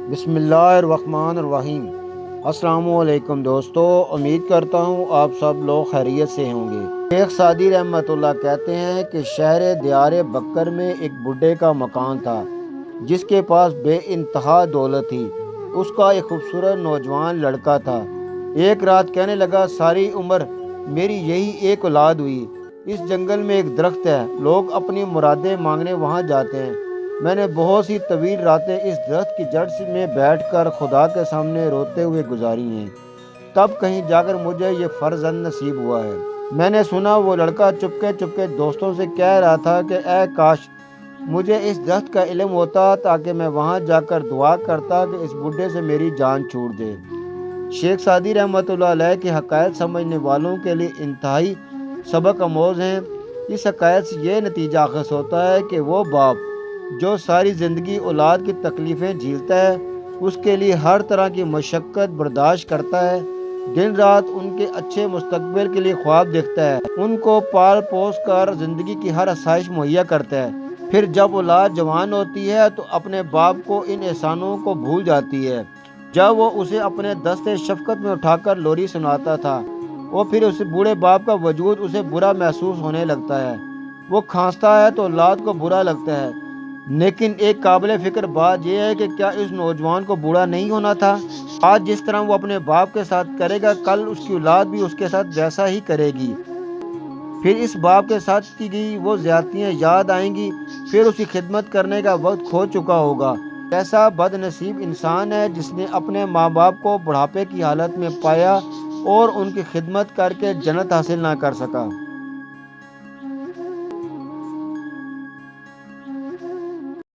بسم اللہ الرحمن الرحیم۔ السلام علیکم دوستو، امید کرتا ہوں آپ سب لوگ خیریت سے ہوں گے۔ شیخ سعدی رحمۃ اللہ کہتے ہیں کہ شہر دیار بکر میں ایک بڈھے کا مکان تھا جس کے پاس بے انتہا دولت تھی۔ اس کا ایک خوبصورت نوجوان لڑکا تھا۔ ایک رات کہنے لگا، ساری عمر میری یہی ایک اولاد ہوئی۔ اس جنگل میں ایک درخت ہے، لوگ اپنی مرادیں مانگنے وہاں جاتے ہیں۔ میں نے بہت سی طویل راتیں اس درخت کی جڑ میں بیٹھ کر خدا کے سامنے روتے ہوئے گزاری ہیں، تب کہیں جا کر مجھے یہ فرزند نصیب ہوا ہے۔ میں نے سنا وہ لڑکا چپکے چپکے دوستوں سے کہہ رہا تھا کہ اے کاش مجھے اس درخت کا علم ہوتا تاکہ میں وہاں جا کر دعا کرتا کہ اس بڈھے سے میری جان چھوٹ دے۔ شیخ سعدی رحمۃ اللہ علیہ کے حقائق سمجھنے والوں کے لیے انتہائی سبق آموز ہیں۔ اس حقائق سے یہ نتیجہ اخذ ہوتا ہے کہ وہ باپ جو ساری زندگی اولاد کی تکلیفیں جھیلتا ہے، اس کے لیے ہر طرح کی مشقت برداشت کرتا ہے، دن رات ان کے اچھے مستقبل کے لیے خواب دیکھتا ہے، ان کو پال پوس کر زندگی کی ہر آسائش مہیا کرتا ہے۔ پھر جب اولاد جوان ہوتی ہے تو اپنے باپ کو ان احسانوں کو بھول جاتی ہے۔ جب وہ اسے اپنے دستے شفقت میں اٹھا کر لوری سناتا تھا، اور پھر اس بوڑھے باپ کا وجود اسے برا محسوس ہونے لگتا ہے۔ وہ کھانستا ہے تو اولاد کو برا لگتا ہے، لیکن ایک قابل فکر بات یہ ہے کہ کیا اس نوجوان کو بوڑھا نہیں ہونا تھا؟ آج جس طرح وہ اپنے باپ کے ساتھ کرے گا، کل اس کی اولاد بھی اس کے ساتھ ویسا ہی کرے گی۔ پھر اس باپ کے ساتھ کی گئی وہ زیادتیاں یاد آئیں گی، پھر اس کی خدمت کرنے کا وقت کھو چکا ہوگا۔ ایسا بد نصیب انسان ہے جس نے اپنے ماں باپ کو بڑھاپے کی حالت میں پایا اور ان کی خدمت کر کے جنت حاصل نہ کر سکا۔